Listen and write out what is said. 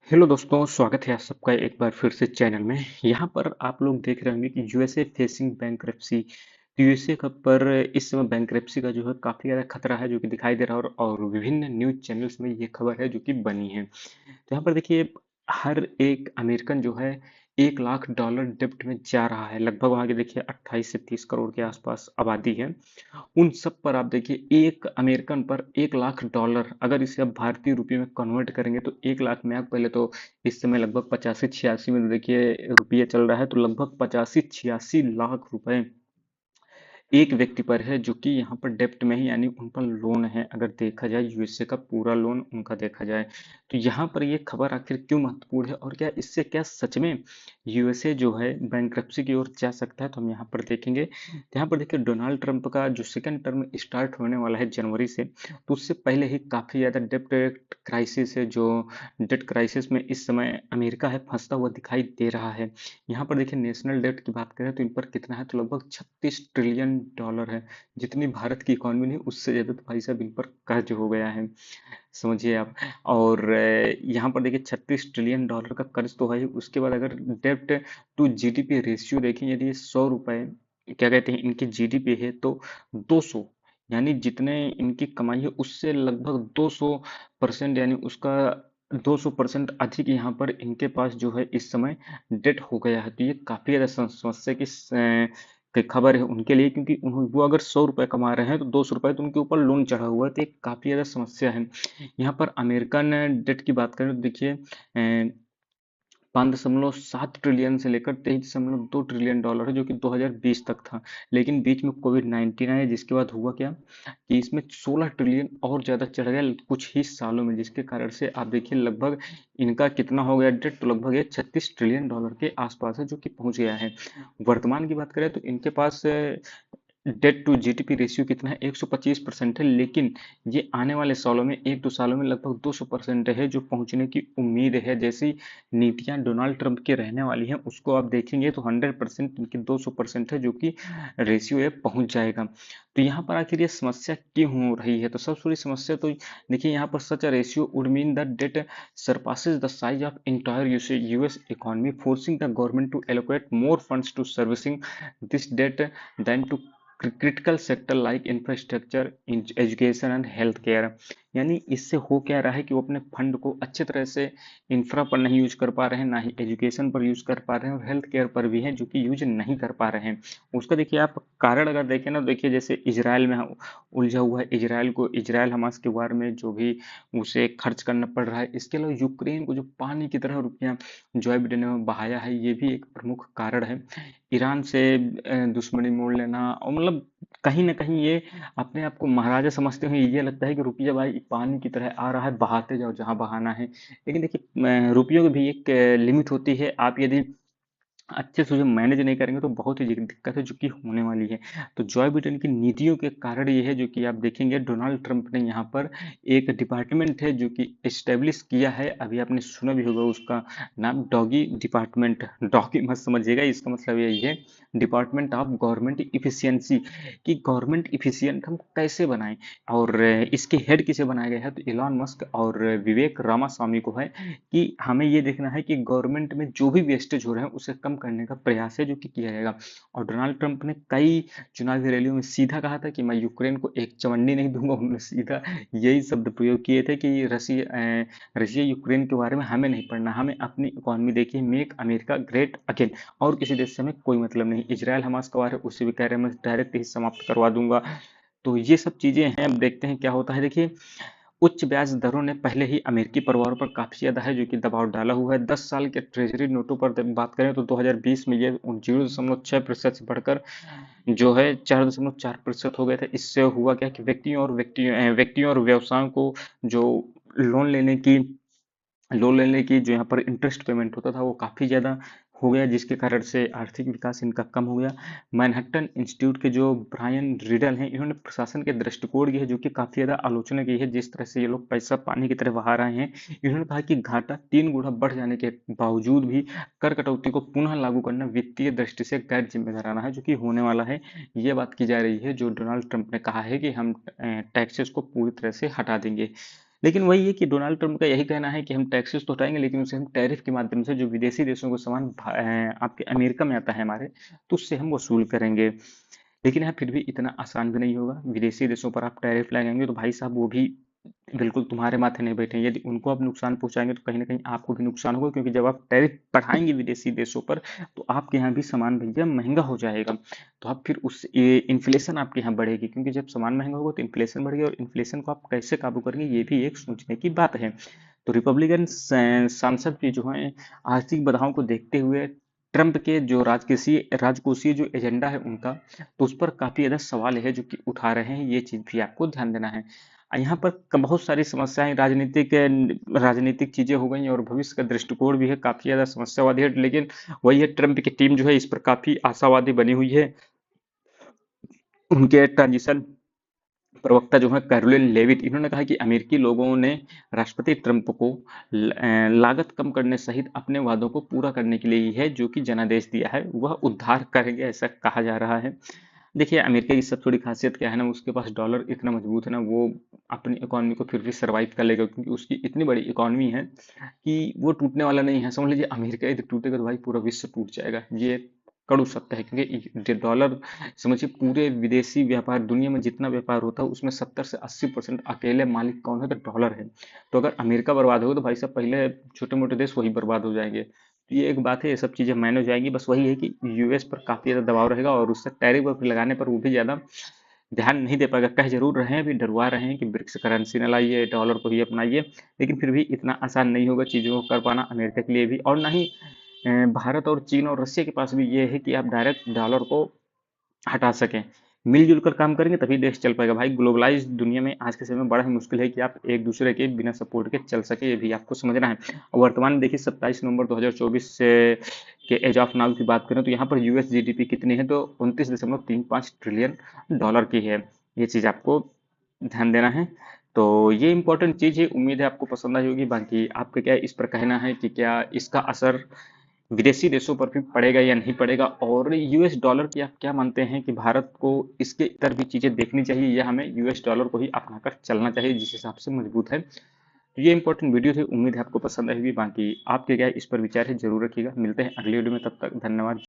Hello दोस्तों, स्वागत है आप सबका एक बार फिर से चैनल में। यहाँ पर आप लोग देख रहे होंगे कि यूएसए फेसिंग बैंक्रप्सी। यूएसए का पर इस समय बैंक्रप्सी का जो है काफ़ी ज़्यादा खतरा है जो कि दिखाई दे रहा है और विभिन्न न्यूज़ चैनल्स में ये खबर है जो कि बनी है। तो यहाँ पर देखिए, हर एक अमेरिकन जो है $1 लाख डेब्ट में जा रहा है। लगभग वहाँ की देखिए 28 से 30 करोड़ के आसपास आबादी है। उन सब पर आप देखिए, एक अमेरिकन पर $1 लाख, अगर इसे आप भारतीय रुपये में कन्वर्ट करेंगे तो 1 लाख में आप पहले तो इस समय लगभग 85-86 में तो देखिए रुपये चल रहा है, तो लगभग 85-86 लाख रुपए एक व्यक्ति पर है जो कि यहाँ पर डेप्ट में ही, यानी उन पर लोन है। अगर देखा जाए यूएसए का पूरा लोन उनका देखा जाए, तो यहाँ पर ये खबर आखिर क्यों महत्वपूर्ण है और क्या इससे क्या सच में यूएसए जो है बैंक्रप्सी की ओर जा सकता है, तो हम यहाँ पर देखेंगे। तो यहाँ पर देखिए, डोनाल्ड ट्रंप का जो सेकंड टर्म स्टार्ट होने वाला है जनवरी से, तो उससे पहले ही काफ़ी ज़्यादा डेप्ट क्राइसिस है, जो डेट क्राइसिस में इस समय अमेरिका है फंसता हुआ दिखाई दे रहा है। यहाँ पर देखिए, नेशनल डेट की बात करें तो इन पर कितना है, तो लगभग $36 ट्रिलियन है। जितनी भारत की इकोनॉमी नहीं, उससे ज़्यादा तो भाई साहब इन पर कर्ज हो गया है, समझिए आप। और यहाँ पर देखिए, $36 ट्रिलियन का कर्ज तो है ही। उसके बाद अगर डेब्ट टू जीडीपी रेशियो देखें, यदि 100 रुपए क्या कहते हैं इनकी जीडीपी है, तो 200, यानी जितने इनकी कमाई है उससे लगभग 200%, यानी उसका 200% अधिक यहाँ पर इनके पास जो है इस समय डेट हो गया है। तो ये काफ़ी ज़्यादा समस्या की खबर है उनके लिए, क्योंकि वो अगर 100 रुपये कमा रहे हैं तो 200 रुपये तो उनके ऊपर लोन चढ़ा हुआ है, तो ये काफ़ी ज़्यादा समस्या है। यहाँ पर अमेरिकन डेट की बात करें तो देखिए, 5.7 ट्रिलियन से लेकर $23.2 ट्रिलियन है, जो कि 2020 तक था। लेकिन बीच में कोविड-19 आया, जिसके बाद हुआ क्या कि इसमें 16 ट्रिलियन और ज़्यादा चढ़ गया कुछ ही सालों में, जिसके कारण से आप देखिए लगभग इनका कितना हो गया डेट, तो लगभग ये $36 ट्रिलियन के आसपास है जो कि पहुंच गया है। वर्तमान की बात करें तो इनके पास डेट टू जीडीपी रेशियो कितना है, 125% है। लेकिन ये आने वाले सालों में, एक दो सालों में लगभग 200% है, जो पहुंचने की उम्मीद है। जैसी नीतियां डोनाल्ड ट्रंप की रहने वाली हैं, उसको आप देखेंगे तो 100% इनकी 200% है, जो कि रेशियो है पहुंच जाएगा। तो यहाँ पर आखिर ये समस्या क्यों हो रही है, तो सबसे बड़ी समस्या तो देखिए, यहाँ पर such ratio would mean the date surpasses the size of entire US economy, forcing the government to allocate more funds to servicing this debt than to critical sector like infrastructure, education and health care. यानी इससे हो क्या रहा है कि वो अपने fund को अच्छे तरह से इंफ्रा पर नहीं यूज कर पा रहे हैं, ना ही एजुकेशन पर यूज कर पा रहे हैं, और हेल्थ केयर पर भी है जो कि यूज नहीं कर पा रहे हैं। उसका देखिए आप कारण अगर देखें ना, देखिए जैसे इजराइल में उलझा हुआ है, इजराइल हमास के वार में जो भी उसे खर्च करना पड़ रहा है। इसके अलावा यूक्रेन को जो पानी की तरह रुपया जो बिडेन ने बहाया है, ये भी एक प्रमुख कारण है। ईरान से दुश्मनी मोड़ लेना, और मतलब कहीं ना कहीं ये अपने आप को महाराजा समझते हुए ये लगता है कि रुपया भाई पानी की तरह आ रहा है, बहाते जाओ जहां बहाना है। लेकिन देखिए, रुपयों की भी एक लिमिट होती है। आप यदि अच्छे से जो मैनेज नहीं करेंगे तो बहुत ही दिक्कत है जो कि होने वाली है। तो जॉय बिडेन की नीतियों के कारण ये है, जो कि आप देखेंगे डोनाल्ड ट्रंप ने यहाँ पर एक डिपार्टमेंट है जो कि एस्टेब्लिश किया है। अभी आपने सुना भी होगा उसका नाम, डॉगी डिपार्टमेंट। डॉगी मत समझिएगा, इसका मतलब यही है डिपार्टमेंट ऑफ गवर्नमेंट इफिशियंसी, कि गवर्नमेंट इफिशियंट हम कैसे बनाएं। और इसके हेड किसे बनाया गया है, तो इलॉन मस्क और विवेक रामास्वामी को है, कि हमें ये देखना है कि गवर्नमेंट में जो भी वेस्टेज हो रहे हैं उसे कम करने का प्रयास है जो कि किया जाएगा। और डोनाल्ड ट्रंप ने कई चुनावी रैलियों में सीधा कहा था कि मैं यूक्रेन को एक चवन्नी नहीं दूंगा। उन्होंने सीधा यही शब्द प्रयोग किए थे कि रशिया यूक्रेन के बारे में हमें नहीं पढ़ना, हमें अपनी इकोनॉमी देखिए, मेक अमेरिका ग्रेट अगेन, और किसी देश से हमें कोई मतलब नहीं। इजराइल हमास का वार है, उसे भी कह रहे हैं मैं डायरेक्ट ही समाप्त करवा दूंगा। तो ये सब चीजें हैं, अब देखते हैं क्या होता है। देखिए, उच्च ब्याज दरों ने पहले ही अमेरिकी परिवारों पर काफी ज्यादा है जो कि दबाव डाला हुआ है। 10 साल के ट्रेजरी नोटों पर बात करें तो 2020 में ये 0.6% से बढ़कर जो है 4.4% हो गए थे। इससे हुआ क्या कि व्यक्तियों और व्यवसायों को जो लोन लेने की जो यहाँ पर इंटरेस्ट पेमेंट होता था, वो काफ़ी ज़्यादा हो गया, जिसके कारण से आर्थिक विकास इनका कम हो गया। मैनहट्टन इंस्टीट्यूट के जो ब्रायन रीडल हैं, इन्होंने प्रशासन के दृष्टिकोण की है जो कि काफ़ी ज़्यादा आलोचना की है, जिस तरह से ये लोग पैसा पानी की तरह बहा रहे हैं। इन्होंने कहा कि घाटा 3 गुना बढ़ जाने के बावजूद भी कर कटौती को पुनः लागू करना वित्तीय दृष्टि से गैर जिम्मेदाराना है, जो कि होने वाला है। ये बात की जा रही है, जो डोनाल्ड ट्रंप ने कहा है कि हम टैक्सेस को पूरी तरह से हटा देंगे। लेकिन वही है कि डोनाल्ड ट्रंप का यही कहना है कि हम टैक्सेस तो हटाएंगे, लेकिन उसे हम टैरिफ के माध्यम से जो विदेशी देशों को सामान आपके अमेरिका में आता है हमारे, तो उससे हम वसूल करेंगे। लेकिन यहाँ फिर भी इतना आसान भी नहीं होगा। विदेशी देशों पर आप टैरिफ लगाएंगे तो भाई साहब वो भी बिल्कुल तुम्हारे माथे नहीं बैठे। यदि उनको आप नुकसान पहुंचाएंगे तो कहीं ना कहीं आपको भी नुकसान होगा, क्योंकि जब आप टैरिफ बढ़ाएंगे विदेशी देशों पर तो आपके यहाँ भी सामान भैया महंगा हो जाएगा। तो आप फिर उस इन्फ्लेशन आपके यहाँ बढ़ेगी, क्योंकि जब सामान महंगा होगा तो इन्फ्लेशन बढ़ेगी, और इन्फ्लेशन को आप कैसे काबू करेंगे ये भी एक सोचने की बात है। तो रिपब्लिकन सांसद भी जो है आर्थिक बाधाओं को देखते हुए ट्रंप के जो राजकोषीय जो एजेंडा है उनका, तो उस पर काफी ज्यादा सवाल है जो कि उठा रहे हैं। ये चीज भी आपको ध्यान देना है। यहाँ पर बहुत सारी समस्याएं राजनीतिक चीजें हो गई और भविष्य का दृष्टिकोण भी है काफी ज्यादा समस्यावादी है। लेकिन वही है, ट्रंप की टीम जो है इस पर काफी आशावादी बनी हुई है। उनके ट्रांजिशन प्रवक्ता जो है कैरोलिन लेविट, इन्होंने कहा कि अमेरिकी लोगों ने राष्ट्रपति ट्रंप को लागत कम करने सहित अपने वादों को पूरा करने के लिए ही है जो कि जनादेश दिया है वह उद्धार करेंगे, ऐसा कहा जा रहा है। देखिए अमेरिका की सब थोड़ी खासियत क्या है ना, उसके पास डॉलर इतना मजबूत है ना, वो अपनी इकोनॉमी को फिर भी सरवाइव कर लेगा, क्योंकि उसकी इतनी बड़ी इकोनॉमी है कि वो टूटने वाला नहीं है। समझ लीजिए अमेरिका यदि टूटेगा तो भाई पूरा विश्व टूट जाएगा। ये कड़ू सत्य है, क्योंकि डॉलर, समझिए पूरे विदेशी व्यापार, दुनिया में जितना व्यापार होता है उसमें 70 से 80% अकेले मालिक कौन है, तो डॉलर है। तो अगर अमेरिका बर्बाद होगा तो भाई साहब पहले छोटे मोटे देश वही बर्बाद हो जाएंगे। तो ये एक बात है, ये सब चीजें मैनेज हो जाएंगी। बस वही है कि यूएस पर काफी ज्यादा दबाव रहेगा, और उससे टैरिफ वैरिफ लगाने पर वो भी ज्यादा ध्यान नहीं दे पाएगा। कह जरूर रहे हैं, अभी डरवा रहे हैं कि ब्रिक्स करेंसी न लाइए, डॉलर को ही अपनाइए, लेकिन फिर भी इतना आसान नहीं होगा चीजों को कर पाना अमेरिका के लिए भी। और ना ही भारत और चीन और रशिया के पास भी ये है कि आप डायरेक्ट डॉलर को हटा सकें। मिलजुल कर काम करेंगे तभी देश चल पाएगा। भाई ग्लोबलाइज दुनिया में आज के समय में बड़ा ही मुश्किल है कि आप एक दूसरे के बिना सपोर्ट के चल सके, ये भी आपको समझना है। और वर्तमान में देखिए 27 नवंबर 2024 से के एज ऑफ नाउ की बात करें तो यहाँ पर यूएस जीडीपी कितनी है, तो 29.35 ट्रिलियन डॉलर की है। ये चीज आपको ध्यान देना है। तो ये इंपॉर्टेंट चीज है, उम्मीद है आपको पसंद आई होगी। बाकी आपका क्या इस पर कहना है कि क्या इसका असर विदेशी देशों पर भी पड़ेगा या नहीं पड़ेगा, और यूएस डॉलर की आप क्या मानते हैं कि भारत को इसके इतर भी चीजें देखनी चाहिए या हमें यूएस डॉलर को ही अपनाकर चलना चाहिए जिस हिसाब से मजबूत है। तो ये इंपॉर्टेंट वीडियो थी, उम्मीद है आपको पसंद आएगी। बाकी आपके क्या इस पर विचार है जरूर रखिएगा। मिलते हैं अगली वीडियो में, तब तक धन्यवाद।